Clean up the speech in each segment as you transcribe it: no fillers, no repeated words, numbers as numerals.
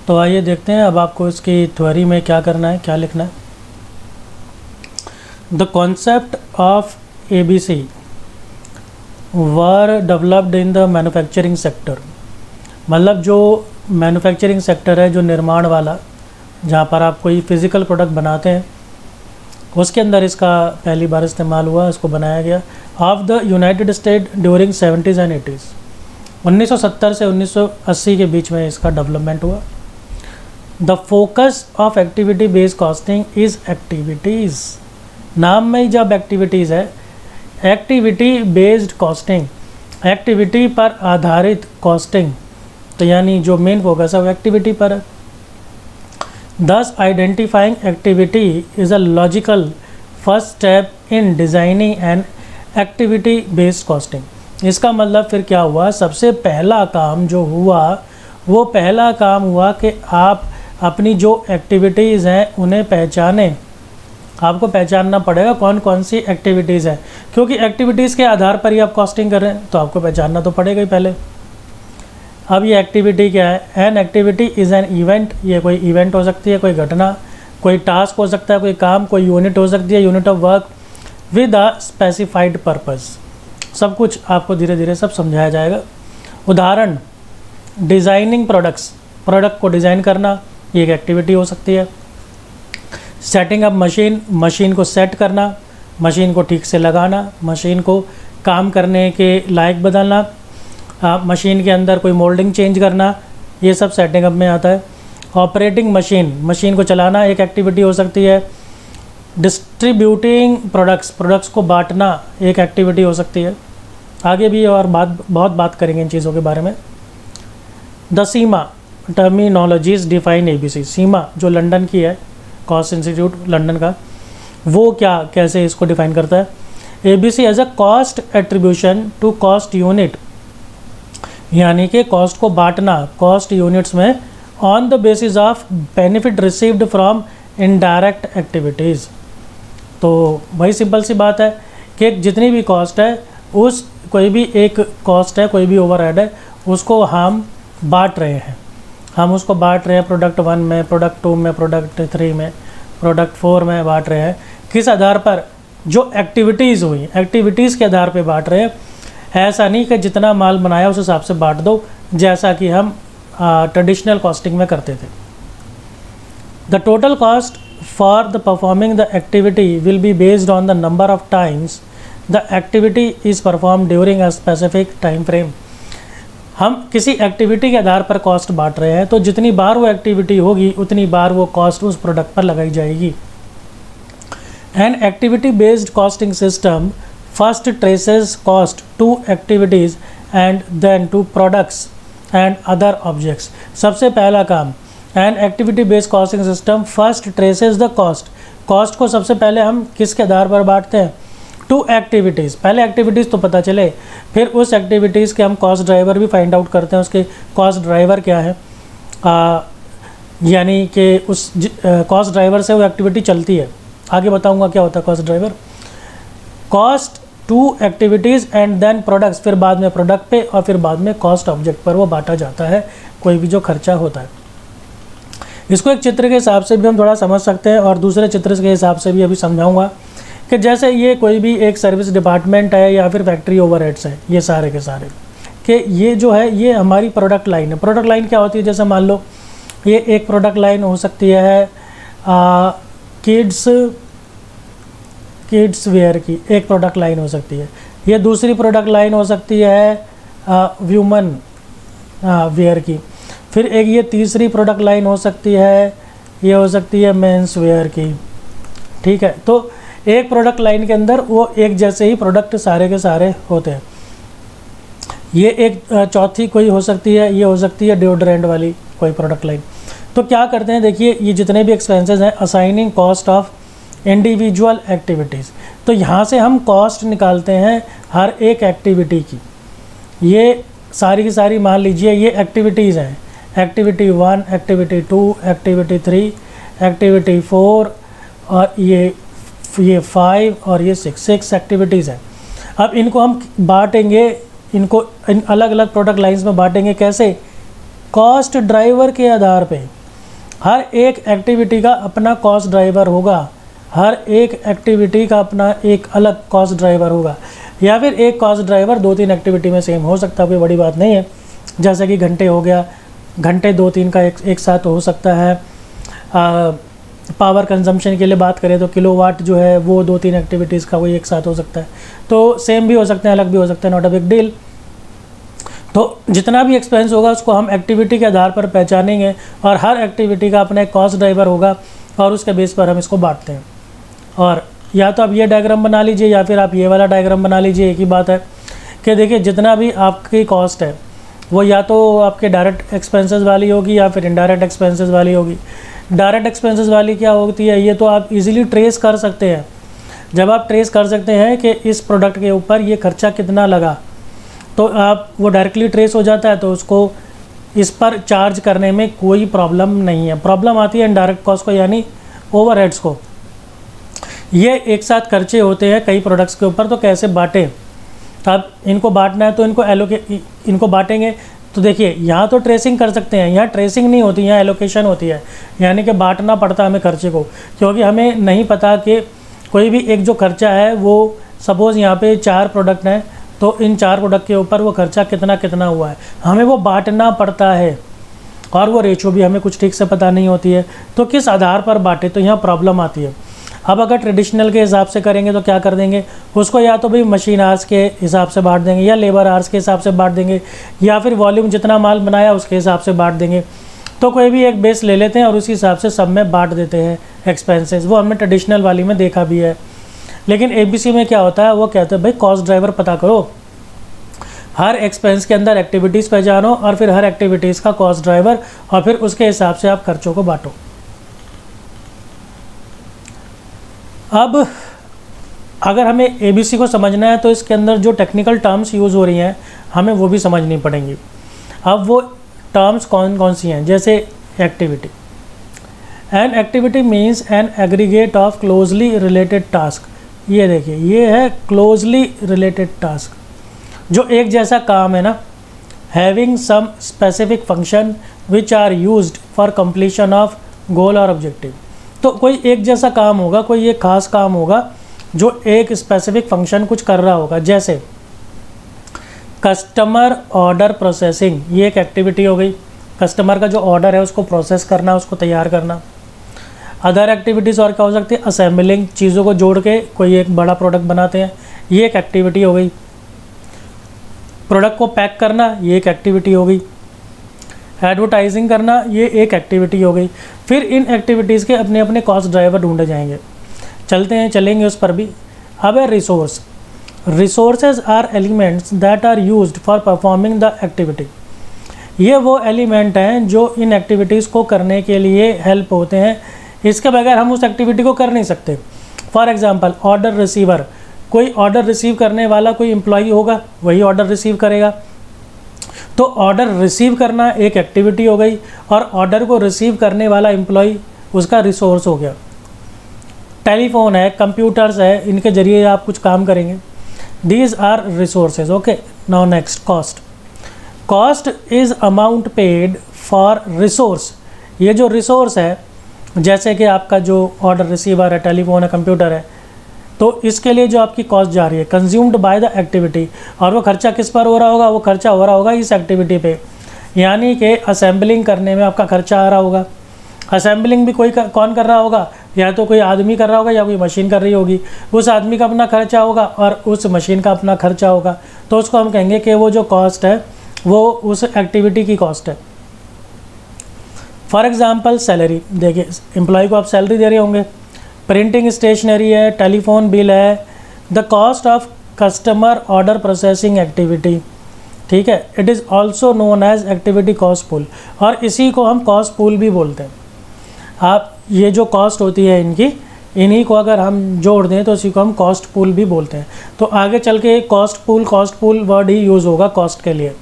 तो आइए देखते हैं अब आपको इसकी थ्योरी में क्या करना है, क्या लिखना है। The concept of ABC were developed in the manufacturing sector. मतलब जो मैन्युफैक्चरिंग सेक्टर है, जो निर्माण वाला, जहाँ पर आप कोई फिज़िकल प्रोडक्ट बनाते हैं, उसके अंदर इसका पहली बार इस्तेमाल हुआ, इसको बनाया गया। Of the United state during 70s and 80s, 1970 से 1980 के बीच में इसका डेवलपमेंट हुआ। The focus of activity based costing is activities. नाम में ही जब एक्टिविटीज़ है, एक्टिविटी बेस्ड कॉस्टिंग, एक्टिविटी पर आधारित कॉस्टिंग, तो यानी जो मेन फोकस है वो एक्टिविटी पर है। Thus, identifying activity is a logical first step in designing an activity-based costing। इसका मतलब फिर क्या हुआ, सबसे पहला काम जो हुआ वो पहला काम हुआ कि आप अपनी जो एक्टिविटीज़ हैं उन्हें पहचानें। आपको पहचानना पड़ेगा कौन कौन सी एक्टिविटीज़ हैं, क्योंकि एक्टिविटीज़ के आधार पर ही आप कॉस्टिंग कर रहे हैं, तो आपको पहचानना तो पड़ेगा ही पहले। अब ये एक्टिविटी क्या है? An activity is an event. ये कोई इवेंट हो सकती है, कोई घटना, कोई टास्क हो सकता है, कोई काम, कोई यूनिट हो सकती है, unit of work with a specified purpose. सब कुछ आपको धीरे धीरे सब समझाया जाएगा। उदाहरण, डिज़ाइनिंग प्रोडक्ट्स, प्रोडक्ट को डिज़ाइन करना, ये एक एक्टिविटी हो सकती है। सेटिंग अप मशीन, मशीन को सेट करना, मशीन को ठीक से लगाना, मशीन को काम करने के लायक बदलना, मशीन के अंदर कोई मोल्डिंग चेंज करना, ये सब सेटिंग अप में आता है। ऑपरेटिंग मशीन, मशीन को चलाना एक एक्टिविटी हो सकती है। डिस्ट्रीब्यूटिंग प्रोडक्ट्स, प्रोडक्ट्स को बांटना एक एक्टिविटी हो सकती है। आगे भी और बहुत बात करेंगे इन चीज़ों के बारे में। The Seema terminologies define ABC। सीमा जो लंदन की है, कॉस्ट इंस्टीट्यूट लंदन का, वो कैसे इसको डिफाइन करता है। ABC as a cost attribution to cost unit, यानी कि कॉस्ट को बांटना कॉस्ट यूनिट्स में on the basis of benefit received from indirect activities. तो वही सिंपल सी बात है कि जितनी भी कॉस्ट है, उस कोई भी एक कॉस्ट है, कोई भी ओवरहेड है, उसको हम बांट रहे हैं। हम उसको बांट रहे हैं प्रोडक्ट 1 में, प्रोडक्ट 2 में, प्रोडक्ट 3 में, प्रोडक्ट 4 में बांट रहे हैं। किस आधार पर? जो एक्टिविटीज़ हुई, एक्टिविटीज़ के आधार पर बांट रहे हैं। ऐसा नहीं कि जितना माल बनाया उस हिसाब से बांट दो, जैसा कि हम ट्रेडिशनल कॉस्टिंग में करते थे। The total cost for the performing the activity will be based on the number of times the activity is perform during a specific time frame. हम किसी एक्टिविटी के आधार पर कॉस्ट बांट रहे हैं, तो जितनी बार वो एक्टिविटी होगी उतनी बार वो कॉस्ट उस प्रोडक्ट पर लगाई जाएगी। An activity based costing system first traces cost to activities and then to products and other objects। सबसे पहला काम, an activity based costing system first traces the cost। cost को सबसे पहले हम किसके आधार पर बांटते हैं? to activities। पहले एक्टिविटीज़ तो पता चले, फिर उस एक्टिविटीज़ के हम कॉस्ट ड्राइवर भी फाइंड आउट करते हैं, उसके कॉस्ट ड्राइवर क्या है, यानी कि उस कॉस्ट ड्राइवर से वो एक्टिविटी चलती है। आगे बताऊँगा क्या होता है cost driver. Cost to activities and then products, फिर बाद में प्रोडक्ट पे और फिर बाद में कॉस्ट ऑब्जेक्ट पर वो बांटा जाता है, कोई भी जो खर्चा होता है। इसको एक चित्र के हिसाब से भी हम थोड़ा समझ सकते हैं और दूसरे चित्र के हिसाब से भी अभी समझाऊंगा कि जैसे ये कोई भी एक सर्विस डिपार्टमेंट है या फिर फैक्ट्री ओवरहेड्स है, ये सारे के सारे कि ये जो है ये हमारी प्रोडक्ट लाइन है। प्रोडक्ट लाइन क्या होती है? जैसे मान लो ये एक प्रोडक्ट लाइन हो सकती है किड्स वेयर की, एक प्रोडक्ट लाइन हो सकती है। ये दूसरी प्रोडक्ट लाइन हो सकती है व्यूमन वेयर की। फिर एक ये तीसरी प्रोडक्ट लाइन हो सकती है, ये हो सकती है मेंस वेयर की। ठीक है, तो एक प्रोडक्ट लाइन के अंदर वो एक जैसे ही प्रोडक्ट सारे के सारे होते हैं। ये एक चौथी कोई हो सकती है, ये हो सकती है डिओड्रेंट वाली कोई प्रोडक्ट लाइन। तो क्या करते हैं, देखिए ये जितने भी एक्सपेंसेस हैं, assigning cost of individual activities, तो यहाँ से हम कॉस्ट निकालते हैं हर एक एक्टिविटी की। ये सारी की सारी मान लीजिए ये एक्टिविटीज़ हैं, एक्टिविटी 1, एक्टिविटी 2, एक्टिविटी 3, एक्टिविटी 4 और ये 5 और ये 6 एक्टिविटीज़ हैं। अब इनको हम बांटेंगे, इनको इन अलग अलग प्रोडक्ट लाइंस में बांटेंगे। कैसे? कॉस्ट ड्राइवर के आधार पे। हर एक एक्टिविटी का अपना कॉस्ट ड्राइवर होगा, हर एक एक्टिविटी का अपना एक अलग कॉस्ट ड्राइवर होगा, या फिर एक कॉस्ट ड्राइवर 2-3 एक्टिविटी में सेम हो सकता है, कोई बड़ी बात नहीं है। जैसे कि घंटे हो गया, घंटे 2-3 का एक साथ हो सकता है। पावर कंजम्पशन के लिए बात करें तो किलोवाट जो है वो 2-3 एक्टिविटीज़ का वही एक साथ हो सकता है। तो सेम भी हो सकते हैं, अलग भी हो सकते हैं, नॉट अ बिग डील। तो जितना भी एक्सपेंस होगा उसको हम एक्टिविटी के आधार पर पहचानेंगे और हर एक्टिविटी का अपना एक कॉस्ट ड्राइवर होगा और उसके बेस पर हम इसको बांटते हैं। और या तो आप ये डायग्राम बना लीजिए या फिर आप ये वाला डायग्राम बना लीजिए, एक ही बात है कि देखिए जितना भी आपकी कॉस्ट है वो या तो आपके डायरेक्ट एक्सपेंसेस वाली होगी या फिर इनडायरेक्ट एक्सपेंसेस वाली होगी। डायरेक्ट एक्सपेंसेस वाली क्या होती है, ये तो आप इजीली ट्रेस कर सकते हैं। जब आप ट्रेस कर सकते हैं कि इस प्रोडक्ट के ऊपर ये खर्चा कितना लगा, तो आप वो डायरेक्टली ट्रेस हो जाता है, तो उसको इस पर चार्ज करने में कोई प्रॉब्लम नहीं है। प्रॉब्लम आती है इनडायरेक्ट कॉस्ट को, यानी ओवरहेड्स को। ये एक साथ खर्चे होते हैं कई प्रोडक्ट्स के ऊपर, तो कैसे बांटें। अब इनको बांटना है तो इनको बांटेंगे। तो देखिए यहाँ तो ट्रेसिंग कर सकते हैं, यहाँ ट्रेसिंग नहीं होती, यहाँ एलोकेशन होती है, यानी कि बांटना पड़ता है हमें खर्चे को, क्योंकि हमें नहीं पता कि कोई भी एक जो खर्चा है वो सपोज़ यहाँ पे 4 प्रोडक्ट हैं, तो इन 4 प्रोडक्ट के ऊपर वो खर्चा कितना कितना हुआ है, हमें वो बांटना पड़ता है और वो रेशो भी हमें कुछ ठीक से पता नहीं होती है। तो किस आधार पर बांटे, तो यहाँ प्रॉब्लम आती है। अब अगर ट्रेडिशनल के हिसाब से करेंगे तो क्या कर देंगे, उसको या तो भाई मशीन आवर्स के हिसाब से बांट देंगे या लेबर आवर्स के हिसाब से बांट देंगे या फिर वॉल्यूम जितना माल बनाया उसके हिसाब से बांट देंगे। तो कोई भी एक बेस ले लेते हैं और उसी हिसाब से सब में बांट देते हैं एक्सपेंसेस। वो हमने ट्रेडिशनल वाली में देखा भी है। लेकिन ABC में क्या होता है, वो कहते हैं भाई कॉस्ट ड्राइवर पता करो, हर एक्सपेंस के अंदर एक्टिविटीज़ पहचानो और फिर हर एक्टिविटीज़ का कॉस्ट ड्राइवर, और फिर उसके हिसाब से आप खर्चों को बांटो। अब अगर हमें ABC को समझना है तो इसके अंदर जो टेक्निकल टर्म्स यूज़ हो रही हैं हमें वो भी समझनी पड़ेंगी। अब वो टर्म्स कौन कौन सी हैं, जैसे activity. An activity means an aggregate of closely related task. ये देखिए, ये है क्लोजली रिलेटेड टास्क, जो एक जैसा काम है ना, having some specific function which are used for completion of goal और ऑब्जेक्टिव। तो कोई एक जैसा काम होगा, कोई एक खास काम होगा जो एक स्पेसिफिक फंक्शन कुछ कर रहा होगा। जैसे कस्टमर ऑर्डर प्रोसेसिंग, ये एक एक्टिविटी हो गई। कस्टमर का जो ऑर्डर है उसको प्रोसेस करना, उसको तैयार करना। अदर एक्टिविटीज़ और क्या हो सकती है, असेंबलिंग, चीज़ों को जोड़ के कोई एक बड़ा प्रोडक्ट बनाते हैं, ये एक एक्टिविटी हो गई। प्रोडक्ट को पैक करना, ये एक एक्टिविटी हो गई। एडवर्टाइजिंग करना, ये एक एक्टिविटी हो गई। फिर इन एक्टिविटीज़ के अपने अपने कॉस्ट ड्राइवर ढूंढे जाएंगे। चलेंगे उस पर भी। अब है resource. Resources are elements that are used for performing the activity. ये वो एलिमेंट हैं जो इन एक्टिविटीज़ को करने के लिए हेल्प होते हैं। इसके बगैर हम उस एक्टिविटी को कर नहीं सकते। फॉर एग्जांपल ऑर्डर रिसीवर, कोई ऑर्डर रिसीव करने वाला कोई एम्प्लॉई होगा, वही ऑर्डर रिसीव करेगा। तो ऑर्डर रिसीव करना एक एक्टिविटी हो गई और ऑर्डर को रिसीव करने वाला एम्प्लॉय उसका रिसोर्स हो गया। टेलीफोन है, कंप्यूटर्स है, इनके ज़रिए आप कुछ काम करेंगे। These are resources. Okay, now next cost. Cost is amount paid for resource. ये जो रिसोर्स है, जैसे कि आपका जो ऑर्डर रिसीवर है, टेलीफोन है, कंप्यूटर है, तो इसके लिए जो आपकी कॉस्ट जा रही है कंज्यूम्ड बाय द एक्टिविटी, और वो खर्चा किस पर हो रहा होगा, वो खर्चा हो रहा होगा इस एक्टिविटी पे। यानी कि असेंबलिंग करने में आपका खर्चा आ रहा होगा। असेंबलिंग भी कौन कर रहा होगा, या तो कोई आदमी कर रहा होगा या कोई मशीन कर रही होगी। उस आदमी का अपना खर्चा होगा और उस मशीन का अपना खर्चा होगा, तो उसको हम कहेंगे कि वो जो कॉस्ट है वो उस एक्टिविटी की कॉस्ट है। फॉर एग्ज़ाम्पल सैलरी, देखिए एम्प्लॉय को आप सैलरी दे रहे होंगे। प्रिंटिंग स्टेशनरी है, टेलीफोन बिल है। The cost of customer order processing activity, ठीक है, it is also known as activity cost pool, और इसी को हम कॉस्ट पूल भी बोलते हैं। आप ये जो कॉस्ट होती है इन्हीं को अगर हम जोड़ दें तो इसी को हम कॉस्ट पूल भी बोलते हैं। तो आगे चल के कॉस्ट पूल वर्ड ही यूज़ होगा कॉस्ट के लिए।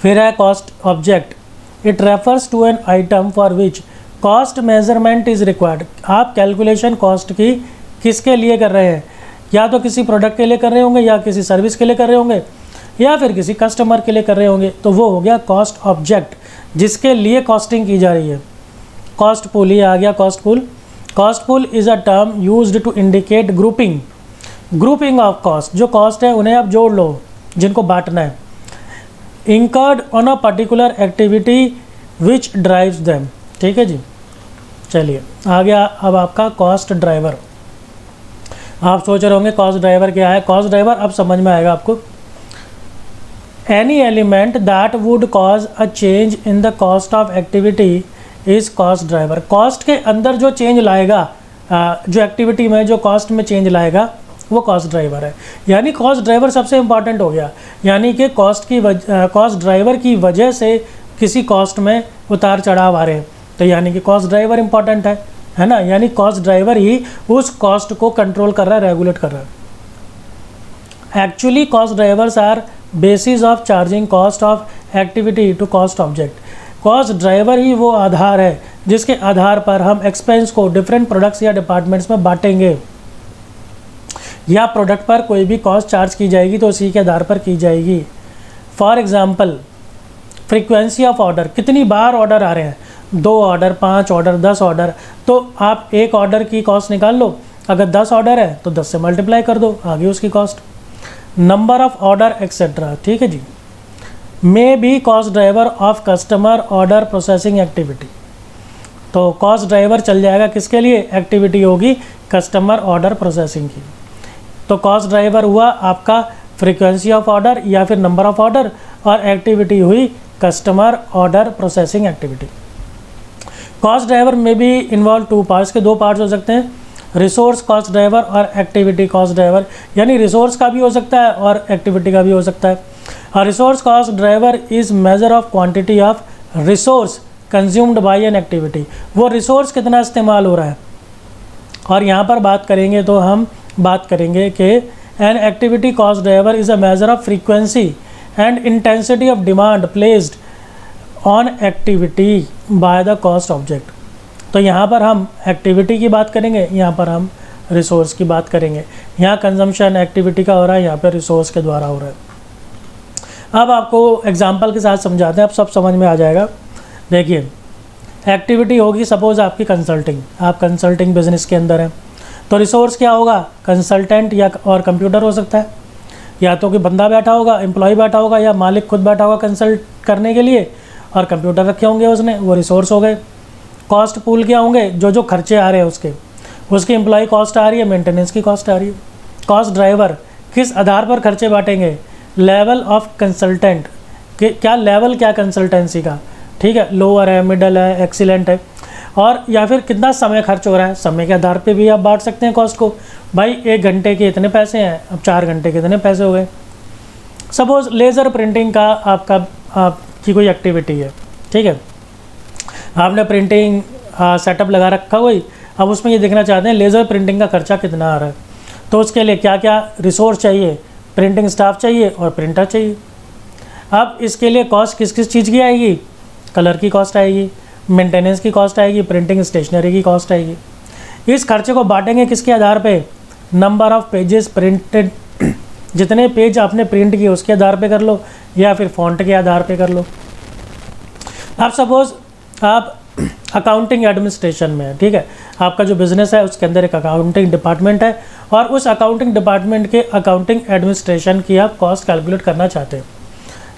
फिर है cost object. It refers to an item for which cost measurement is required. आप कैलकुलेशन कॉस्ट की किसके लिए कर रहे हैं, या तो किसी प्रोडक्ट के लिए कर रहे होंगे, या किसी सर्विस के लिए कर रहे होंगे, या फिर किसी कस्टमर के लिए कर रहे होंगे। तो वो हो गया कॉस्ट ऑब्जेक्ट, जिसके लिए कॉस्टिंग की जा रही है। कॉस्ट पूल, ये आ गया cost pool. Cost pool is a term used to indicate grouping of cost. जो कॉस्ट है उन्हें आप जोड़ लो, जिनको बांटना है। Incurred on a particular activity which drives them. ठीक है जी, चलिए आ गया अब आपका कॉस्ट ड्राइवर। आप सोच रहे होंगे कॉस्ट ड्राइवर क्या है। कॉस्ट ड्राइवर अब समझ में आएगा आपको। Any element that would cause a change in the cost of activity is cost driver. Cost के अंदर जो चेंज लाएगा, जो एक्टिविटी में जो कॉस्ट में चेंज लाएगा वो कॉस्ट ड्राइवर है। यानी कॉस्ट ड्राइवर सबसे इम्पॉर्टेंट हो गया। यानी कि कॉस्ट ड्राइवर की वजह से किसी कॉस्ट में उतार चढ़ाव आ रहे हैं, तो यानी कि कॉस्ट ड्राइवर इम्पॉर्टेंट है ना। यानी कॉस्ट ड्राइवर ही उस कॉस्ट को कंट्रोल कर रहा है, रेगुलेट कर रहा है। Actually cost drivers are basis of charging cost of activity to cost object. Cost driver ही वो आधार है जिसके आधार पर हम एक्सपेंस को डिफरेंट प्रोडक्ट्स या डिपार्टमेंट्स में बांटेंगे, या प्रोडक्ट पर कोई भी कॉस्ट चार्ज की जाएगी तो उसी के आधार पर की जाएगी। For example frequency of order, कितनी बार ऑर्डर आ रहे हैं, 2 ऑर्डर, 5 ऑर्डर, 10 ऑर्डर, तो आप एक ऑर्डर की कॉस्ट निकाल लो। अगर 10 ऑर्डर है तो 10 से मल्टीप्लाई कर दो, आगे उसकी cost. Number of order etcetera. ठीक है जी, may be cost driver of customer order processing activity. तो कॉस्ट ड्राइवर चल जाएगा किसके लिए, एक्टिविटी होगी कस्टमर ऑर्डर प्रोसेसिंग की। तो कॉस्ट ड्राइवर हुआ आपका फ्रीक्वेंसी ऑफ ऑर्डर या फिर नंबर ऑफ ऑर्डर, और एक्टिविटी हुई customer order processing activity. Cost driver में भी इन्वॉल्व 2 पार्ट्स के 2 पार्ट्स हो सकते हैं, रिसोर्स कॉस्ट ड्राइवर और एक्टिविटी कॉस्ट ड्राइवर। यानी रिसोर्स का भी हो सकता है और एक्टिविटी का भी हो सकता है। और resource cost driver is measure of quantity of resource consumed by an activity. वो रिसोर्स कितना इस्तेमाल हो रहा है। और यहाँ पर बात करेंगे तो हम बात करेंगे कि an activity cost driver is a measure of frequency and intensity of demand placed on activity by the cost object. तो यहाँ पर हम एक्टिविटी की बात करेंगे, यहाँ पर हम रिसोर्स की बात करेंगे। यहाँ कंजम्पशन एक्टिविटी का हो रहा है, यहाँ पर रिसोर्स के द्वारा हो रहा है। अब आपको एग्जांपल के साथ समझाते हैं, अब सब समझ में आ जाएगा। देखिए एक्टिविटी होगी सपोज़ आपकी कंसल्टिंग, आप कंसल्टिंग बिजनेस के अंदर हैं, तो रिसोर्स क्या होगा, कंसल्टेंट या और कंप्यूटर हो सकता है, या तो कि बंदा बैठा होगा, एम्प्लॉय बैठा होगा, या मालिक खुद बैठा होगा कंसल्ट करने के लिए, और कंप्यूटर रखे होंगे उसने, वो रिसोर्स हो गए। कॉस्ट पूल क्या होंगे, जो जो खर्चे आ रहे हैं उसकी एम्प्लॉय कॉस्ट आ रही है, मेंटेनेंस की कॉस्ट आ रही है। कॉस्ट ड्राइवर किस आधार पर खर्चे बांटेंगे, लेवल ऑफ कंसल्टेंट, क्या लेवल क्या कंसल्टेंसी का, ठीक है, लोअर है, मिडल है, एक्सीलेंट है, और या फिर कितना समय खर्च हो रहा है, समय के आधार पे भी आप बांट सकते हैं कॉस्ट को। भाई 1 घंटे के इतने पैसे हैं, अब 4 घंटे के इतने पैसे हो गए। सपोज़ लेज़र प्रिंटिंग का आपकी कोई एक्टिविटी है, ठीक है, आपने प्रिंटिंग सेटअप लगा रखा कोई, अब उसमें ये देखना चाहते हैं लेज़र प्रिंटिंग का खर्चा कितना आ रहा है, तो उसके लिए क्या क्या रिसोर्स चाहिए, प्रिंटिंग स्टाफ चाहिए और प्रिंटर चाहिए। अब इसके लिए कॉस्ट किस किस चीज़ की आएगी, कलर की कॉस्ट आएगी, मेंटेनेंस की कॉस्ट आएगी, प्रिंटिंग स्टेशनरी की कॉस्ट आएगी। इस खर्चे को बांटेंगे किसके आधार पे, नंबर ऑफ पेजेस प्रिंटेड, जितने पेज आपने प्रिंट किए उसके आधार पे कर लो, या फिर फॉन्ट के आधार पे कर लो। अब सपोज़ आप अकाउंटिंग एडमिनिस्ट्रेशन में है, ठीक है, आपका जो बिज़नेस है उसके अंदर एक अकाउंटिंग डिपार्टमेंट है, और उस अकाउंटिंग डिपार्टमेंट के अकाउंटिंग एडमिनिस्ट्रेशन की आप कॉस्ट कैलकुलेट करना चाहते हैं।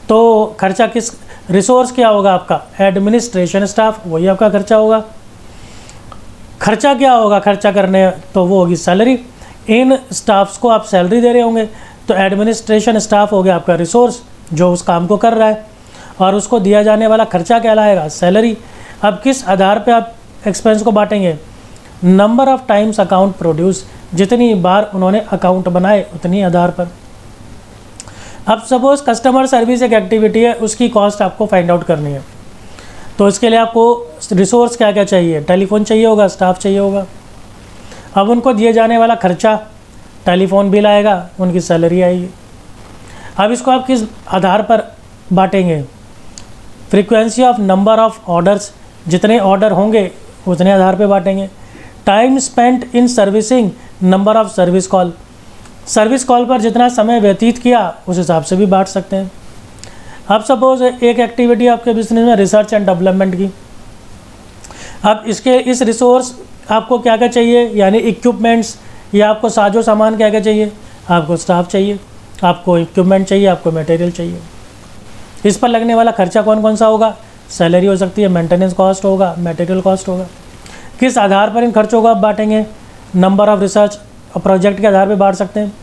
तो खर्चा किस, रिसोर्स क्या होगा आपका, एडमिनिस्ट्रेशन स्टाफ, वही आपका खर्चा होगा। खर्चा क्या होगा खर्चा करने, तो वो होगी सैलरी। इन स्टाफ्स को आप सैलरी दे रहे होंगे, तो एडमिनिस्ट्रेशन स्टाफ हो गया आपका रिसोर्स जो उस काम को कर रहा है, और उसको दिया जाने वाला खर्चा कहलाएगा सैलरी। अब किस आधार पे आप एक्सपेंस को बांटेंगे, number of times account produce, जितनी बार उन्होंने अकाउंट बनाए उतनी आधार पर। अब सपोज़ कस्टमर सर्विस एक एक्टिविटी है, उसकी कॉस्ट आपको फाइंड आउट करनी है, तो इसके लिए आपको रिसोर्स क्या क्या चाहिए, टेलीफोन चाहिए होगा, स्टाफ चाहिए होगा। अब उनको दिए जाने वाला खर्चा, टेलीफोन बिल आएगा, उनकी सैलरी आएगी। अब इसको आप किस आधार पर बांटेंगे, frequency of number of orders, जितने ऑर्डर होंगे उतने आधार पे बांटेंगे। Time spent in servicing, number of service call, service call पर जितना समय व्यतीत किया उस हिसाब से भी बांट सकते हैं। अब सपोज एक एक्टिविटी आपके बिजनेस में रिसर्च एंड डेवलपमेंट की, अब इस रिसोर्स आपको क्या क्या चाहिए, यानी इक्विपमेंट्स, या आपको साजो सामान क्या क्या चाहिए, आपको स्टाफ चाहिए, आपको इक्विपमेंट चाहिए, आपको मटेरियल चाहिए। इस पर लगने वाला खर्चा कौन कौन सा होगा, सैलरी हो सकती है, मेंटेनेंस कॉस्ट होगा, मटेरियल कॉस्ट होगा। किस आधार पर इन खर्चों को आप बांटेंगे, नंबर ऑफ रिसर्च प्रोजेक्ट के आधार पर बांट सकते हैं,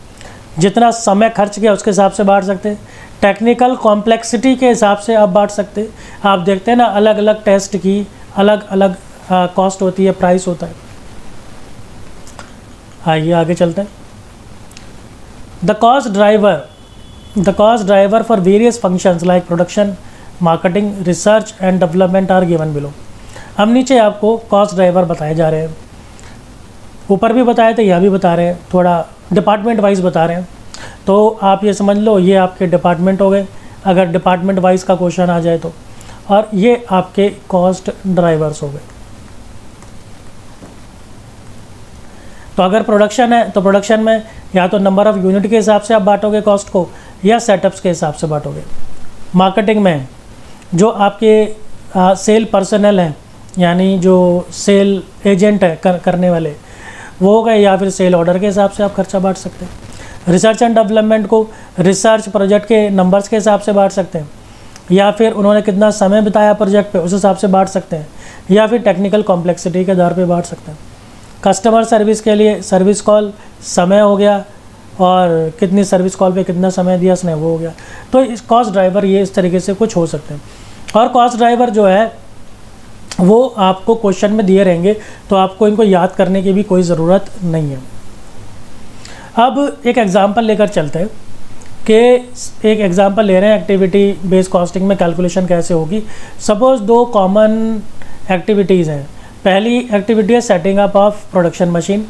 जितना समय खर्च किया उसके हिसाब से बांट सकते हैं, टेक्निकल कॉम्प्लेक्सिटी के हिसाब से आप बांट सकते हैं। आप देखते हैं ना, अलग अलग टेस्ट की अलग अलग कॉस्ट होती है, प्राइस होता है। आइए आगे चलते हैं। The cost driver for various functions like production, marketing, research and development are given below. अब नीचे आपको कॉस्ट ड्राइवर बताए जा रहे हैं, ऊपर भी बताए थे, यहाँ भी बता रहे हैं, थोड़ा डिपार्टमेंट वाइज बता रहे हैं। तो आप ये समझ लो, ये आपके डिपार्टमेंट हो गए अगर डिपार्टमेंट वाइज का क्वेश्चन आ जाए तो, और ये आपके कॉस्ट ड्राइवर्स हो गए। तो अगर प्रोडक्शन है तो प्रोडक्शन में या तो नंबर ऑफ़ यूनिट के हिसाब से आप बांटोगे कॉस्ट को, या सेटअप्स के हिसाब से बांटोगे। मार्केटिंग में जो आपके सेल पर्सनल हैं, यानी जो सेल एजेंट है करने वाले, वो हो गए, या फिर सेल ऑर्डर के हिसाब से आप खर्चा बांट सकते हैं। रिसर्च एंड डेवलपमेंट को रिसर्च प्रोजेक्ट के नंबर्स के हिसाब से बांट सकते हैं, या फिर उन्होंने कितना समय बिताया प्रोजेक्ट पे उस हिसाब से बांट सकते हैं, या फिर टेक्निकल कॉम्प्लेक्सिटी के आधार पे बांट सकते हैं। कस्टमर सर्विस के लिए सर्विस कॉल समय हो गया, और कितनी सर्विस कॉल पे कितना समय दिया उसने, वो हो गया। तो इस कॉस्ट ड्राइवर ये इस तरीके से कुछ हो सकते हैं। और कॉस्ट ड्राइवर जो है वो आपको क्वेश्चन में दिए रहेंगे, तो आपको इनको याद करने की भी कोई ज़रूरत नहीं है। अब एक एग्जांपल लेकर चलते हैं कि एक एग्जांपल ले रहे हैं एक्टिविटी बेस्ड कॉस्टिंग में कैलकुलेशन कैसे होगी। सपोज़ दो कॉमन एक्टिविटीज़ हैं। पहली एक्टिविटी है setting up of production machine,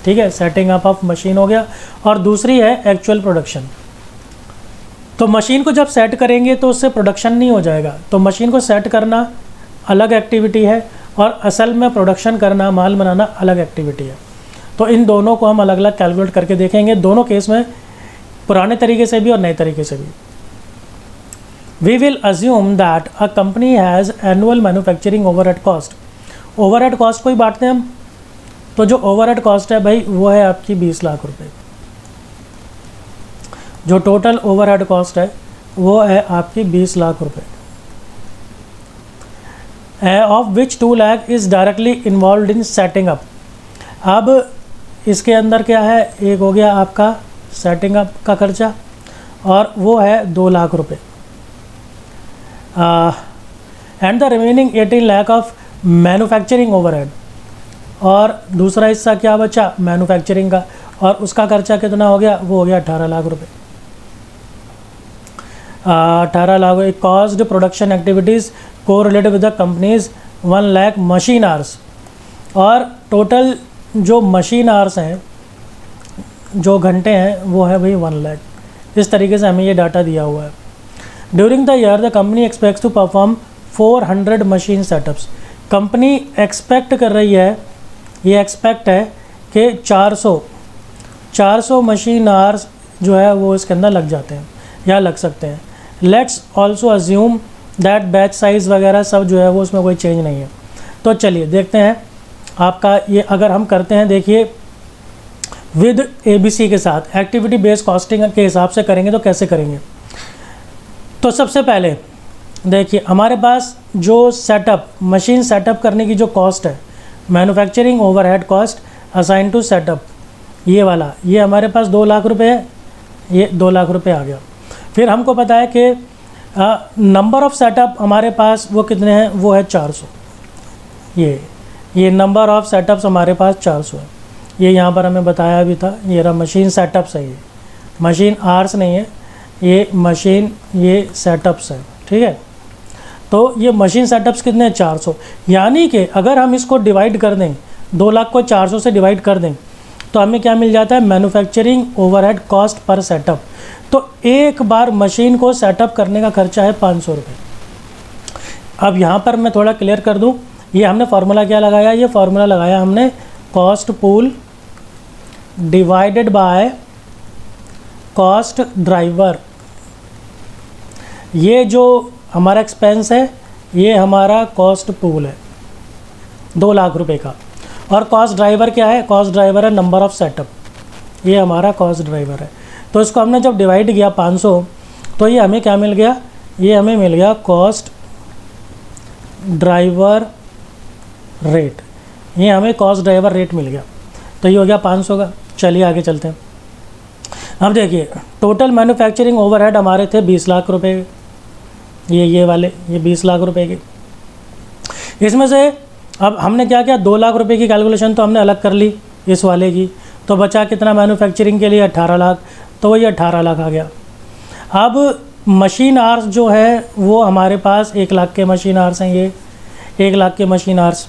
ठीक है, सेटिंग अप ऑफ मशीन हो गया, और दूसरी है एक्चुअल प्रोडक्शन। तो मशीन को जब सेट करेंगे तो उससे प्रोडक्शन नहीं हो जाएगा, तो मशीन को सेट करना अलग एक्टिविटी है, और असल में प्रोडक्शन करना, माल बनाना अलग एक्टिविटी है। तो इन दोनों को हम अलग अलग कैलकुलेट करके देखेंगे, दोनों केस में, पुराने तरीके से भी और नए तरीके से भी। We will assume that a company has annual manufacturing overhead cost. Overhead cost को ही बांटते हैं हम, तो जो ओवरहेड कॉस्ट है भाई वो है आपकी 20 लाख रुपए। जो टोटल ओवरहेड कॉस्ट है वो है आपकी 20 लाख रुपए, of which 2 lakh is directly involve in setting up. अब इसके अंदर क्या है, एक हो गया आपका सेटिंग अप का खर्चा, और वो है 2 लाख रुपए, and the remaining 18 lakh of manufacturing overhead. और दूसरा हिस्सा क्या बचा मैन्युफैक्चरिंग का, और उसका खर्चा कितना हो गया, वो हो गया 18 लाख रुपए। 18 लाख कॉस्ट प्रोडक्शन एक्टिविटीज़ को related with the companies 1 lakh machine hours. और टोटल जो मशीन आवर्स हैं, जो घंटे हैं, वो है भाई 1 लाख। इस तरीके से हमें ये डाटा दिया हुआ है। During the year the company expects to perform 400 machine setups. Company expect कर रही है, ये एक्सपेक्ट है कि 400 मशीन आवर्स जो है वो इसके अंदर लग जाते हैं या लग सकते हैं। Let's also assume that batch size वगैरह सब जो है वो उसमें कोई चेंज नहीं है। तो चलिए देखते हैं आपका ये, अगर हम करते हैं, देखिए विद ABC के साथ एक्टिविटी बेस्ड कॉस्टिंग के हिसाब से करेंगे तो कैसे करेंगे। तो सबसे पहले देखिए हमारे पास जो सेटअप, मशीन सेटअप करने की जो कॉस्ट है, manufacturing overhead cost assign to setup, ये वाला, ये हमारे पास 2 लाख रुपए है, ये 2 लाख रुपए आ गया। फिर हमको पता है कि नंबर ऑफ़ सेटअप हमारे पास वो कितने हैं, वो है 400। ये नंबर ऑफ़ सेटअप्स हमारे पास 400 है। ये यहाँ पर हमें बताया भी था, ये रहा मशीन सेटअप्स है, ये मशीन आवर्स नहीं है, ये मशीन, ये सेटअप्स है, ठीक है। तो ये मशीन सेटअप्स कितने हैं, 400। यानी कि अगर हम इसको डिवाइड कर दें, 2 लाख को 400 से डिवाइड कर दें, तो हमें क्या मिल जाता है, manufacturing overhead cost per setup. तो एक बार मशीन को सेटअप करने का खर्चा है 500 रुपये। अब यहाँ पर मैं थोड़ा क्लियर कर दूँ, ये हमने फार्मूला क्या लगाया, ये फार्मूला लगाया हमने cost pool divided by cost driver. ये जो हमारा एक्सपेंस है, ये हमारा कॉस्ट पूल है, 2 लाख रुपए का। और कॉस्ट ड्राइवर क्या है? कॉस्ट ड्राइवर है नंबर ऑफ़ सेटअप, ये हमारा कॉस्ट ड्राइवर है। तो इसको हमने जब डिवाइड किया 500, तो ये हमें क्या मिल गया? ये हमें मिल गया कॉस्ट ड्राइवर रेट, ये हमें कॉस्ट ड्राइवर रेट मिल गया। तो ये हो गया 500 का। चलिए आगे चलते हैं। अब देखिए टोटल मैन्युफैक्चरिंग ओवरहेड हमारे थे 20 लाख रुपए, ये वाले, ये 20 लाख रुपए के। इसमें से अब हमने क्या किया, 2 लाख रुपए की कैलकुलेशन तो हमने अलग कर ली इस वाले की, तो बचा कितना मैन्युफैक्चरिंग के लिए? 18 लाख। तो वही 18 लाख आ गया। अब मशीन आवर्स जो है वो हमारे पास 1 लाख के मशीन आवर्स हैं। ये 1 लाख के मशीन आवर्स,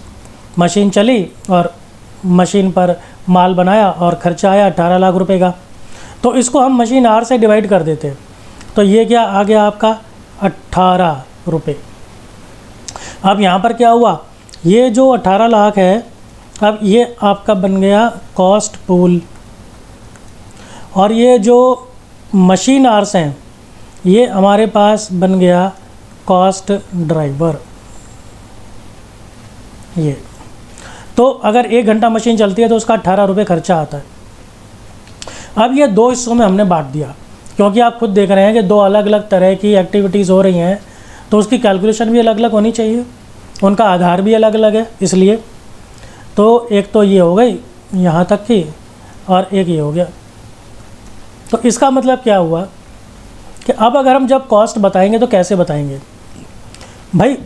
मशीन चली और मशीन पर माल बनाया और खर्चा आया 18 लाख रुपए का। तो इसको हम मशीन आवर से डिवाइड कर देते हैं, तो ये क्या आ गया आपका? 18 रुपये। अब यहाँ पर क्या हुआ, ये जो 18 लाख है, अब ये आपका बन गया कॉस्ट पूल, और ये जो मशीन आवर्स हैं ये हमारे पास बन गया कॉस्ट ड्राइवर। ये तो अगर 1 घंटा मशीन चलती है तो उसका 18 रुपये खर्चा आता है। अब ये 2 हिस्सों में हमने बांट दिया, क्योंकि आप खुद देख रहे हैं कि 2 अलग अलग तरह की एक्टिविटीज़ हो रही हैं, तो उसकी कैलकुलेशन भी अलग अलग होनी चाहिए, उनका आधार भी अलग अलग है। इसलिए तो एक तो ये हो गई यहाँ तक की, और एक ये हो गया। तो इसका मतलब क्या हुआ कि अब अगर हम जब कॉस्ट बताएंगे तो कैसे बताएंगे भाई?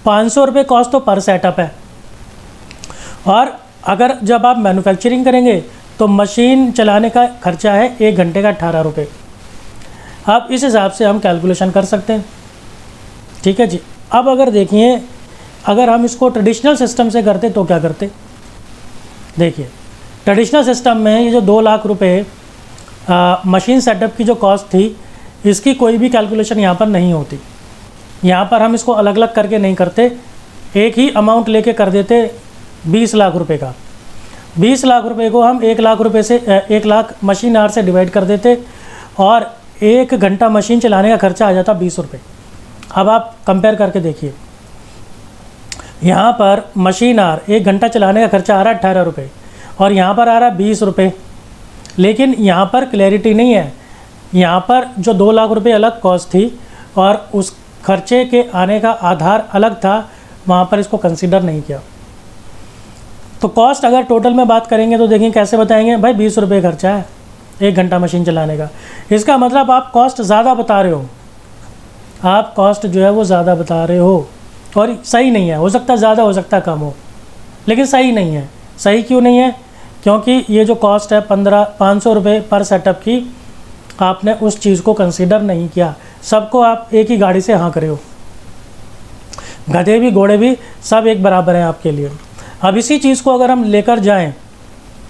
500 रुपये कॉस्ट तो पर सेटअप है, और अगर जब आप मैन्युफैक्चरिंग करेंगे तो मशीन चलाने का खर्चा है 1 घंटे का 18 रुपये। आप इस हिसाब से हम कैलकुलेशन कर सकते हैं, ठीक है जी। अब अगर देखिए, अगर हम इसको ट्रेडिशनल सिस्टम से करते तो क्या करते? देखिए ट्रेडिशनल सिस्टम में ये जो 2 लाख रुपये मशीन सेटअप की जो कॉस्ट थी, इसकी कोई भी कैलकुलेशन यहाँ पर नहीं होती। यहाँ पर हम इसको अलग अलग करके नहीं करते, एक ही अमाउंट लेके कर देते 20 लाख रुपए का। 20 लाख रुपए को हम 1 लाख रुपए से 1 लाख मशीन आवर से डिवाइड कर देते, और 1 घंटा मशीन चलाने का खर्चा आ जाता 20 रुपये। अब आप कंपेयर करके देखिए, यहाँ पर मशीन आवर 1 घंटा चलाने का खर्चा आ रहा है 18 रुपये, और यहाँ पर आ रहा है 20 रुपये। लेकिन यहाँ पर क्लैरिटी नहीं है, यहाँ पर जो 2 लाख रुपए अलग कॉस्ट थी और उस खर्चे के आने का आधार अलग था, वहाँ पर इसको कंसीडर नहीं किया। तो कॉस्ट अगर टोटल में बात करेंगे तो देखिए कैसे बताएंगे भाई? 20 रुपये खर्चा है 1 घंटा मशीन चलाने का। इसका मतलब आप कॉस्ट ज़्यादा बता रहे हो, आप कॉस्ट जो है वो ज़्यादा बता रहे हो, और सही नहीं है। हो सकता है ज़्यादा, हो सकता है कम हो, लेकिन सही नहीं है। सही क्यों नहीं है? क्योंकि ये जो कॉस्ट है 500 रुपये पर सेटअप की, आपने उस चीज़ को कंसीडर नहीं किया। सबको आप एक ही गाड़ी से हाँ करे हो, गधे भी घोड़े भी सब एक बराबर हैं आपके लिए। अब इसी चीज़ को अगर हम लेकर जाएं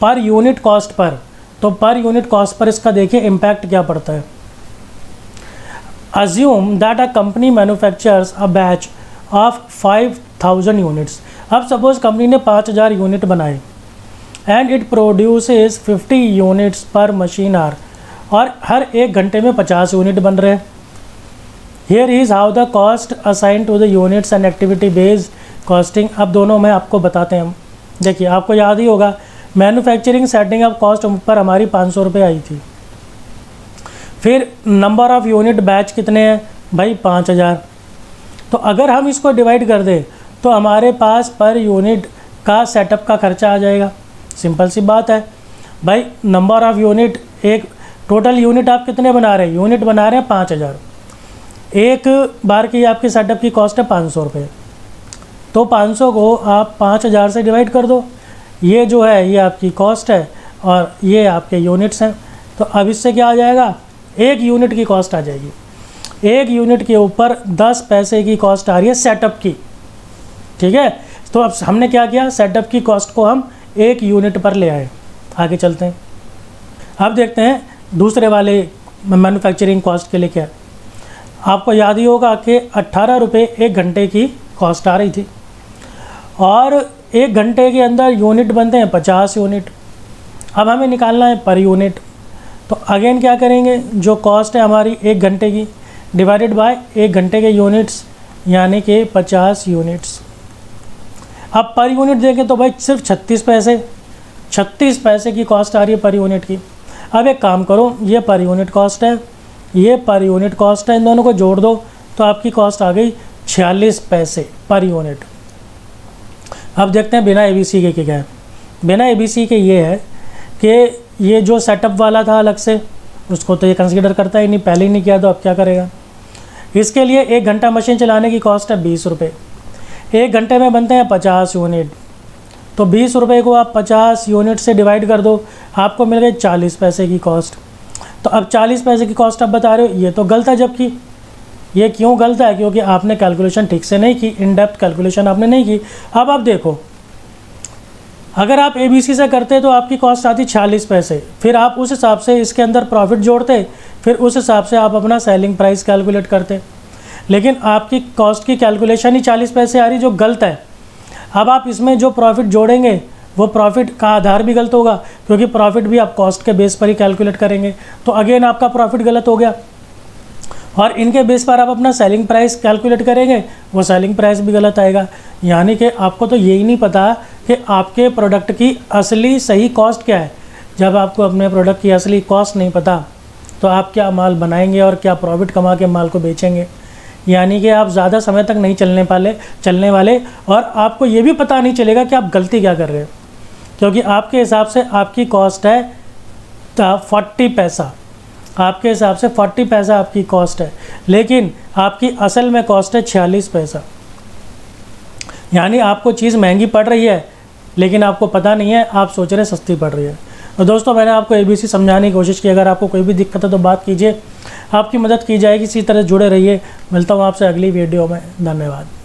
पर यूनिट कॉस्ट पर, तो पर यूनिट कॉस्ट पर इसका देखिए इम्पैक्ट क्या पड़ता है। Assume that a company manufactures a batch of 5000 units. अब सपोज कंपनी ने 5000 यूनिट बनाए, and it produces 50 units per machine hour, और हर 1 घंटे में 50 यूनिट बन रहे हैं। Here is how the cost assign to the units and activity based costing. अब दोनों में आपको बताते हैं हम। देखिए आपको याद ही होगा, manufacturing setting up cost per हमारी 500 रुपये आई थी। फिर नंबर ऑफ़ यूनिट बैच कितने हैं भाई? 5000। तो अगर हम इसको डिवाइड कर दें तो हमारे पास पर यूनिट का सेटअप का खर्चा आ जाएगा। सिंपल सी बात है भाई, नंबर ऑफ़ यूनिट, एक टोटल यूनिट आप कितने बना रहे हैं? यूनिट बना रहे हैं 5000। एक बार की आपकी सेटअप की कॉस्ट है 500 रुपये, तो 500 को आप 5000 से डिवाइड कर दो। ये जो है ये आपकी कॉस्ट है और ये आपके यूनिट्स हैं। तो अब इससे क्या आ जाएगा? 1 यूनिट की कॉस्ट आ जाएगी। 1 यूनिट के ऊपर 10 पैसे की कॉस्ट आ रही है सेटअप की, ठीक है। तो अब हमने क्या किया, सेटअप की कॉस्ट को हम 1 यूनिट पर ले आए। आगे चलते हैं, अब देखते हैं दूसरे वाले मैन्युफैक्चरिंग कॉस्ट के लिए क्या है। आपको याद ही होगा कि 18 रुपये 1 घंटे की कॉस्ट आ रही थी, और 1 घंटे के अंदर यूनिट बनते हैं 50 यूनिट। अब हमें निकालना है पर यूनिट। तो अगेन क्या करेंगे, जो कॉस्ट है हमारी 1 घंटे की डिवाइडेड बाय 1 घंटे के यूनिट्स, यानी कि 50 यूनिट्स। अब पर यूनिट देखें तो भाई सिर्फ 36 पैसे की कॉस्ट आ रही है पर यूनिट की। अब एक काम करो, ये पर यूनिट कॉस्ट है, ये पर यूनिट कॉस्ट है, इन दोनों को जोड़ दो तो आपकी कॉस्ट आ गई 46 पैसे पर यूनिट। अब देखते हैं बिना ABC के क्या है। बिना ABC के ये है कि ये जो सेटअप वाला था अलग से, उसको तो ये कंसीडर करता ही नहीं, पहले ही नहीं किया तो अब क्या करेगा। इसके लिए 1 घंटा मशीन चलाने की कॉस्ट है 20 रुपये। 1 घंटे में बनते हैं 50 यूनिट, तो 20 रुपये को आप 50 यूनिट से डिवाइड कर दो, आपको मिल गई 40 पैसे की कॉस्ट। तो अब 40 पैसे की कॉस्ट आप बता रहे हो, ये तो गलत है। जबकि ये क्यों गलत है? क्योंकि आपने कैलकुलेशन ठीक से नहीं की, इन डेप्थ कैलकुलेशन आपने नहीं की। अब आप देखो, अगर आप ABC से करते तो आपकी कॉस्ट आती 46 पैसे, फिर आप उस हिसाब से इसके अंदर प्रॉफिट जोड़ते, फिर उस हिसाब से आप अपना सेलिंग प्राइस कैलकुलेट करते। लेकिन आपकी कॉस्ट की कैलकुलेशन ही 40 पैसे आ रही, जो गलत है। अब आप इसमें जो प्रॉफिट जोड़ेंगे वो प्रॉफिट का आधार भी गलत होगा, क्योंकि प्रॉफिट भी आप कॉस्ट के बेस पर ही कैलकुलेट करेंगे, तो अगेन आपका प्रॉफिट गलत हो गया। और इनके बेस पर आप अपना सेलिंग प्राइस कैलकुलेट करेंगे, वो सेलिंग प्राइस भी गलत आएगा। यानी कि आपको तो यही नहीं पता कि आपके प्रोडक्ट की असली सही कॉस्ट क्या है। जब आपको अपने प्रोडक्ट की असली कॉस्ट नहीं पता तो आप क्या माल बनाएंगे और क्या प्रॉफिट कमा के माल को बेचेंगे। यानी कि आप ज़्यादा समय तक नहीं चलने वाले, और आपको ये भी पता नहीं चलेगा कि आप गलती क्या कर रहे हो, क्योंकि आपके हिसाब से आपकी कॉस्ट है 40 पैसा। आपके हिसाब से 40 पैसा आपकी कॉस्ट है, लेकिन आपकी असल में कॉस्ट है 46 पैसा। यानी आपको चीज़ महंगी पड़ रही है, लेकिन आपको पता नहीं है, आप सोच रहे सस्ती पड़ रही है। तो दोस्तों, मैंने आपको ABC समझाने की कोशिश की। अगर आपको कोई भी दिक्कत है तो बात कीजिए, आपकी मदद की जाएगी। इसी तरह जुड़े रहिए। मिलता हूँ आपसे अगली वीडियो में। धन्यवाद।